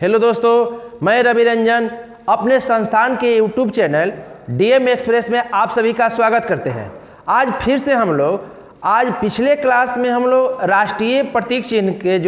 Hello दोस्तों, मैं रवि रंजन अपने संस्थान के यूट्यूब चैनल डीएम एक्सप्रेस में आप सभी का स्वागत करते हैं। आज फिर से आज पिछले क्लास में हम लोग राष्ट्रीय प्रतीक चिन्ह के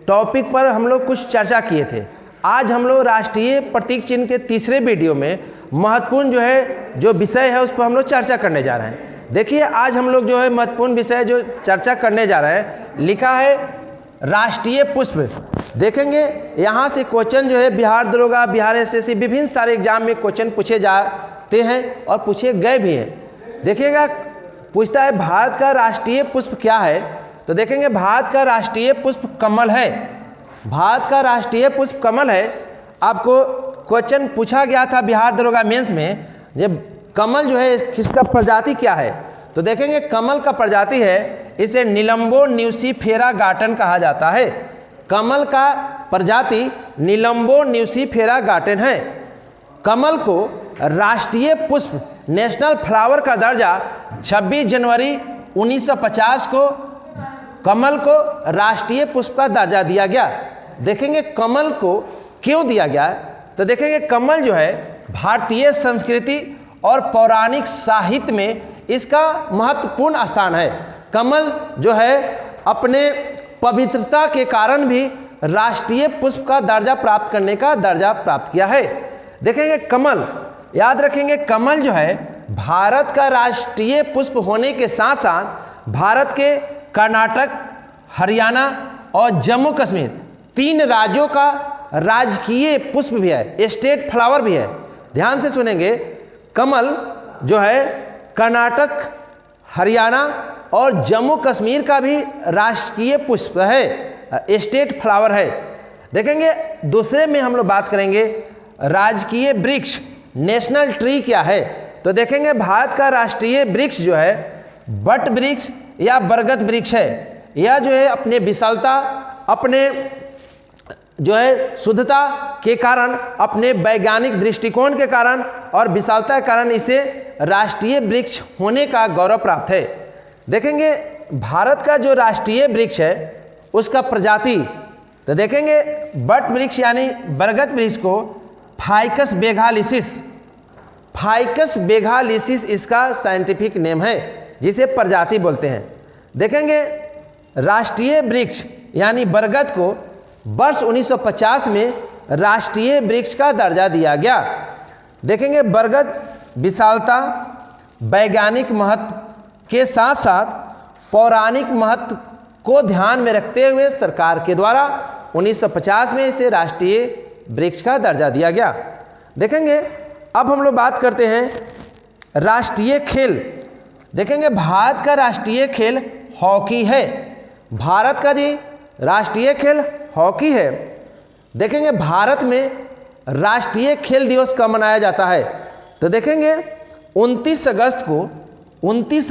टॉपिक पर हम लोग कुछ चर्चा किए थे। आज हम लोग राष्ट्रीय प्रतीक चिन्ह के तीसरे वीडियो में महत्वपूर्ण जो विषय है उस पर हम लोग चर्चा करने जा रहे हैं। देखिए, आज हम लोग महत्वपूर्ण विषय जो चर्चा करने जा रहे हैं, लिखा है राष्ट्रीय पुष्प। देखेंगे यहाँ से क्वेश्चन बिहार दरोगा, बिहार एसएससी, विभिन्न सारे एग्जाम में क्वेश्चन पूछे जाते हैं और पूछे गए भी हैं। देखिएगा, पूछता है भारत का राष्ट्रीय पुष्प क्या है, तो देखेंगे भारत का राष्ट्रीय पुष्प कमल है। भारत का राष्ट्रीय पुष्प कमल है। आपको क्वेश्चन पूछा गया था बिहार दरोगा मेंस में, जब कमल किसका प्रजाति क्या है, तो देखेंगे कमल का प्रजाति है, इसे निलंबो न्यूसीफेरा गार्टन कहा जाता है। कमल का प्रजाति निलंबो न्यूसीफेरा गार्टन है। कमल को राष्ट्रीय पुष्प नेशनल फ्लावर का दर्जा 26 जनवरी 1950 को कमल को राष्ट्रीय पुष्प का दर्जा दिया गया। देखेंगे कमल को क्यों दिया गया, तो देखेंगे कमल भारतीय संस्कृति और पौराणिक साहित्य में इसका महत्वपूर्ण स्थान है। कमल अपने पवित्रता के कारण भी राष्ट्रीय पुष्प का दर्जा प्राप्त करने का दर्जा प्राप्त किया है। देखेंगे कमल, याद रखेंगे कमल भारत का राष्ट्रीय पुष्प होने के साथ साथ भारत के कर्नाटक, हरियाणा और जम्मू कश्मीर 3 राज्यों का राजकीय पुष्प भी है, स्टेट फ्लावर भी है। ध्यान से सुनेंगे, कमल कर्नाटक, हरियाणा और जम्मू कश्मीर का भी राष्ट्रीय पुष्प है, स्टेट फ्लावर है। देखेंगे दूसरे में हम लोग बात करेंगे राजकीय वृक्ष नेशनल ट्री क्या है, तो देखेंगे भारत का राष्ट्रीय वृक्ष बट वृक्ष या बरगद वृक्ष है। यह अपने विशालता, अपने शुद्धता के कारण, अपने वैज्ञानिक दृष्टिकोण के कारण और विशालता के कारण इसे राष्ट्रीय वृक्ष होने का गौरव प्राप्त है। देखेंगे भारत का जो राष्ट्रीय वृक्ष है उसका प्रजाति, तो देखेंगे बट वृक्ष यानी बरगद वृक्ष को फाइकस बेगालिसिस इसका साइंटिफिक नेम है, जिसे प्रजाति बोलते हैं। देखेंगे राष्ट्रीय वृक्ष यानी बरगद को वर्ष 1950 में राष्ट्रीय वृक्ष का दर्जा दिया गया। देखेंगे बरगद विशालता, वैज्ञानिक महत्व के साथ साथ पौराणिक महत्व को ध्यान में रखते हुए सरकार के द्वारा 1950 में इसे राष्ट्रीय वृक्ष का दर्जा दिया गया। देखेंगे अब हम लोग बात करते हैं राष्ट्रीय खेल। देखेंगे भारत का राष्ट्रीय खेल हॉकी है। भारत का राष्ट्रीय खेल हॉकी है। देखेंगे भारत में राष्ट्रीय खेल दिवस कब मनाया जाता है, तो देखेंगे 29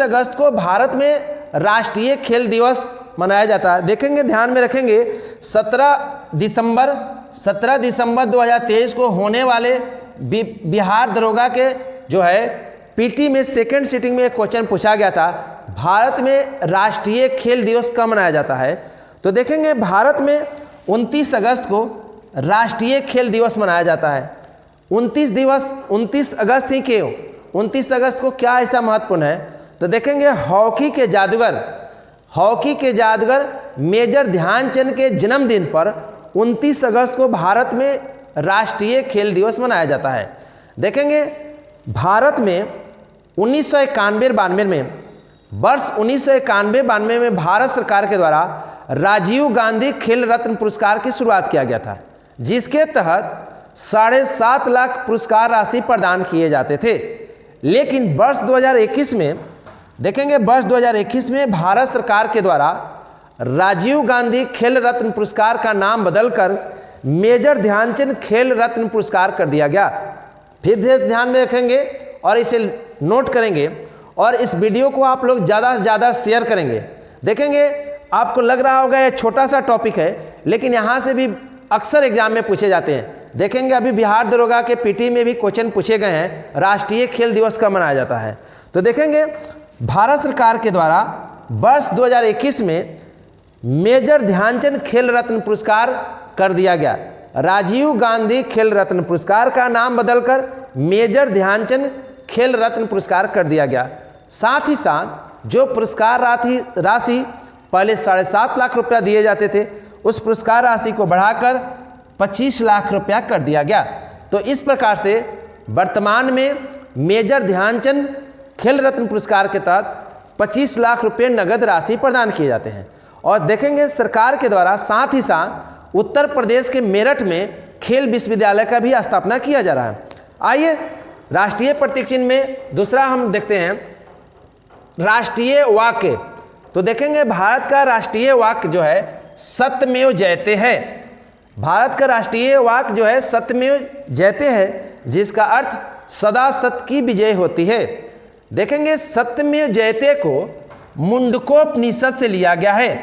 अगस्त को भारत में राष्ट्रीय खेल दिवस मनाया जाता है। देखेंगे ध्यान में रखेंगे 17 दिसंबर 2023 को होने वाले बिहार दरोगा के पीटी में सेकंड सिटिंग में एक क्वेश्चन पूछा गया था, भारत में राष्ट्रीय खेल दिवस कब मनाया जाता है, तो देखेंगे भारत में 29 अगस्त को राष्ट्रीय खेल दिवस मनाया जाता है। 29 अगस्त ही क्यों, 29 अगस्त को क्या ऐसा महत्वपूर्ण है, तो देखेंगे हॉकी के जादूगर मेजर ध्यानचंद के जन्मदिन पर 29 अगस्त को भारत में राष्ट्रीय खेल दिवस मनाया जाता है। देखेंगे भारत में 1991-92 में वर्ष 1991-92 में भारत सरकार के द्वारा राजीव गांधी खेल रत्न पुरस्कार की शुरुआत किया गया था, जिसके तहत 7.5 लाख पुरस्कार राशि प्रदान किए जाते थे। लेकिन वर्ष 2021 में देखेंगे वर्ष 2021 में भारत सरकार के द्वारा राजीव गांधी खेल रत्न पुरस्कार का नाम बदलकर मेजर ध्यानचंद खेल रत्न पुरस्कार कर दिया गया। फिर से ध्यान में रखेंगे और इसे नोट करेंगे और इस वीडियो को आप लोग ज़्यादा से ज़्यादा शेयर करेंगे। देखेंगे आपको लग रहा होगा ये छोटा सा टॉपिक है, लेकिन यहाँ से भी अक्सर एग्जाम में पूछे जाते हैं। देखेंगे अभी बिहार दरोगा के पीटी में भी क्वेश्चन पूछे गए हैं, राष्ट्रीय खेल दिवस कब मनाया जाता है, तो देखेंगे भारत सरकार के द्वारा वर्ष 2021 में मेजर ध्यानचंद खेल रत्न पुरस्कार कर दिया गया। राजीव गांधी खेल रत्न पुरस्कार का नाम बदलकर मेजर ध्यानचंद खेल रत्न पुरस्कार कर दिया गया। साथ ही साथ जो पुरस्कार राशि पहले 7.5 लाख रुपया दिए जाते थे, उस पुरस्कार राशि को बढ़ाकर 25 लाख रुपया कर दिया गया। तो इस प्रकार से वर्तमान में मेजर ध्यानचंद खेल रत्न पुरस्कार के तहत 25 लाख रुपये नगद राशि प्रदान किए जाते हैं। और देखेंगे सरकार के द्वारा साथ ही साथ उत्तर प्रदेश के मेरठ में खेल विश्वविद्यालय का भी स्थापना किया जा रहा है। आइए राष्ट्रीय प्रतीक चिन्ह में दूसरा हम देखते हैं राष्ट्रीय वाक्य। तो देखेंगे भारत का राष्ट्रीय वाक्य जो है सत्यमेव जयते है। भारत का राष्ट्रीय वाक्य जो है सत्यमेव जयते है, जिसका अर्थ सदा सत्य की विजय होती है। देखेंगे सत्यमेव जयते को मुंडकोपनिषद से लिया गया है।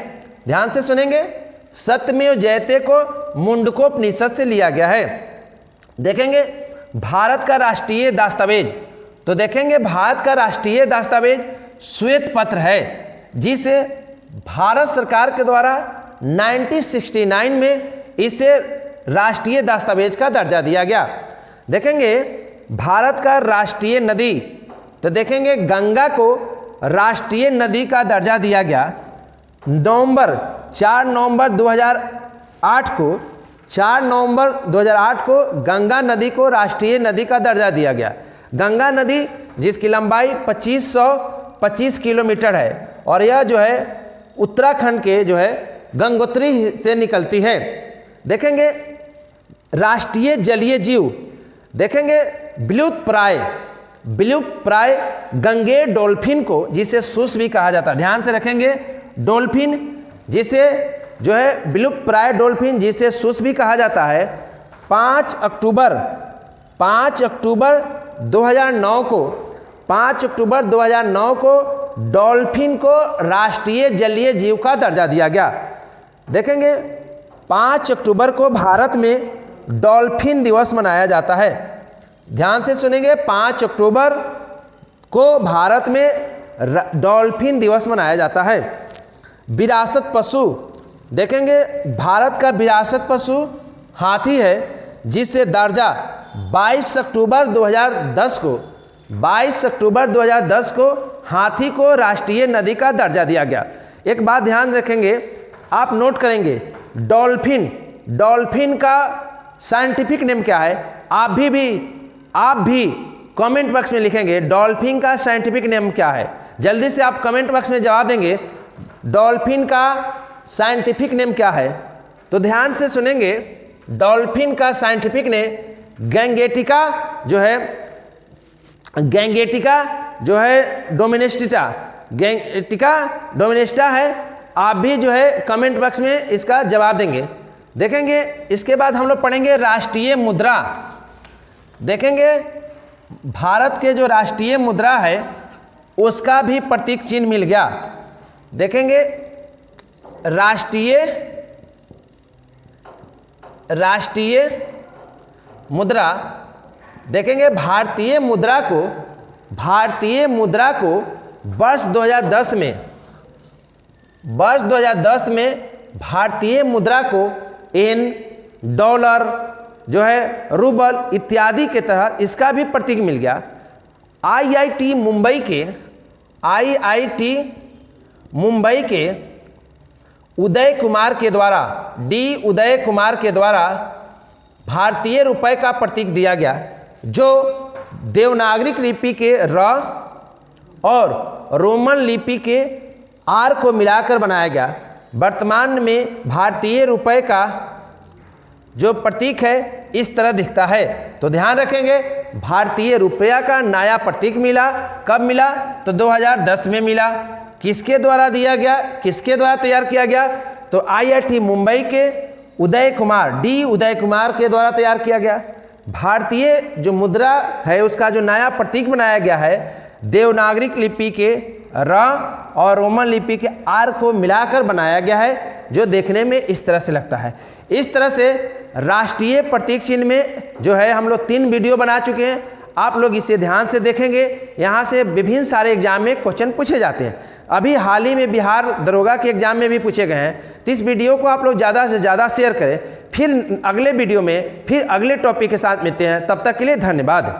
ध्यान से सुनेंगे, सत्यमेव जयते को मुंडकोपनिषद से लिया गया है। देखेंगे भारत का राष्ट्रीय दस्तावेज। तो देखेंगे भारत का राष्ट्रीय दस्तावेज श्वेत पत्र है, जिसे भारत सरकार के द्वारा 1969 में इसे राष्ट्रीय दस्तावेज का दर्जा दिया गया। देखेंगे भारत का राष्ट्रीय नदी। तो देखेंगे गंगा को राष्ट्रीय नदी का दर्जा दिया गया। 4 नवंबर 2008 को गंगा नदी को राष्ट्रीय नदी का दर्जा दिया गया। गंगा नदी जिसकी लंबाई 2525 किलोमीटर है, और यह जो है उत्तराखंड के जो है गंगोत्री से निकलती है। देखेंगे राष्ट्रीय जलीय जीव। देखेंगे विलुप्त प्राय गंगेय डॉल्फिन को, जिसे सुस भी कहा जाता है। ध्यान से रखेंगे, डॉल्फिन जिसे जो है विलुप्त प्राय डॉल्फिन जिसे सुस भी कहा जाता है, 5 अक्टूबर 2009 को डॉल्फिन को राष्ट्रीय जलीय जीव का दर्जा दिया गया। देखेंगे 5 अक्टूबर को भारत में डॉल्फिन दिवस मनाया जाता है। ध्यान से सुनेंगे, 5 अक्टूबर को भारत में डॉल्फिन दिवस मनाया जाता है। विरासत पशु। देखेंगे भारत का विरासत पशु हाथी है, जिससे दर्जा 22 अक्टूबर 2010 को हाथी को राष्ट्रीय नदी का दर्जा दिया गया। एक बात ध्यान रखेंगे, आप नोट करेंगे, डॉल्फिन का साइंटिफिक नेम क्या है। आप भी कमेंट बॉक्स में लिखेंगे डॉल्फिन का साइंटिफिक नेम क्या है। जल्दी से आप कमेंट बॉक्स में जवाब देंगे डॉल्फिन का साइंटिफिक नेम क्या है। तो ध्यान से सुनेंगे, डॉल्फिन का साइंटिफिक नेम गैंगेटिका डोमिनेस्टा है। आप भी जो है कमेंट बॉक्स में इसका जवाब देंगे। देखेंगे इसके बाद हम लोग पढ़ेंगे राष्ट्रीय मुद्रा। देखेंगे भारत के जो राष्ट्रीय मुद्रा है उसका भी प्रतीक चिन्ह मिल गया। देखेंगे राष्ट्रीय मुद्रा। देखेंगे भारतीय मुद्रा को वर्ष 2010 में भारतीय मुद्रा को एन, डॉलर जो है रूबल इत्यादि के तहत इसका भी प्रतीक मिल गया। आईआईटी मुंबई के उदय कुमार के द्वारा भारतीय रुपए का प्रतीक दिया गया, जो देवनागरी लिपि के र और रोमन लिपि के आर को मिलाकर बनाया गया। वर्तमान में भारतीय रुपए का जो प्रतीक है इस तरह दिखता है। तो ध्यान रखेंगे, भारतीय रुपया का नया प्रतीक मिला। कब मिला? तो 2010 में मिला। किसके द्वारा दिया गया, किसके द्वारा तैयार किया गया? तो आईआईटी मुंबई के उदय कुमार के द्वारा तैयार किया गया। भारतीय जो मुद्रा है उसका जो नया प्रतीक बनाया गया है, देवनागरी लिपि के र और रोमन लिपि के आर को मिलाकर बनाया गया है, जो देखने में इस तरह से लगता है। इस तरह से राष्ट्रीय प्रतीक चिन्ह में जो है हम लोग 3 वीडियो बना चुके हैं। आप लोग इसे ध्यान से देखेंगे, यहाँ से विभिन्न सारे एग्जाम में क्वेश्चन पूछे जाते हैं। अभी हाल ही में बिहार दरोगा के एग्जाम में भी पूछे गए हैं। तो इस वीडियो को आप लोग ज़्यादा से ज़्यादा शेयर करें। फिर अगले वीडियो में फिर अगले टॉपिक के साथ मिलते हैं। तब तक के लिए धन्यवाद।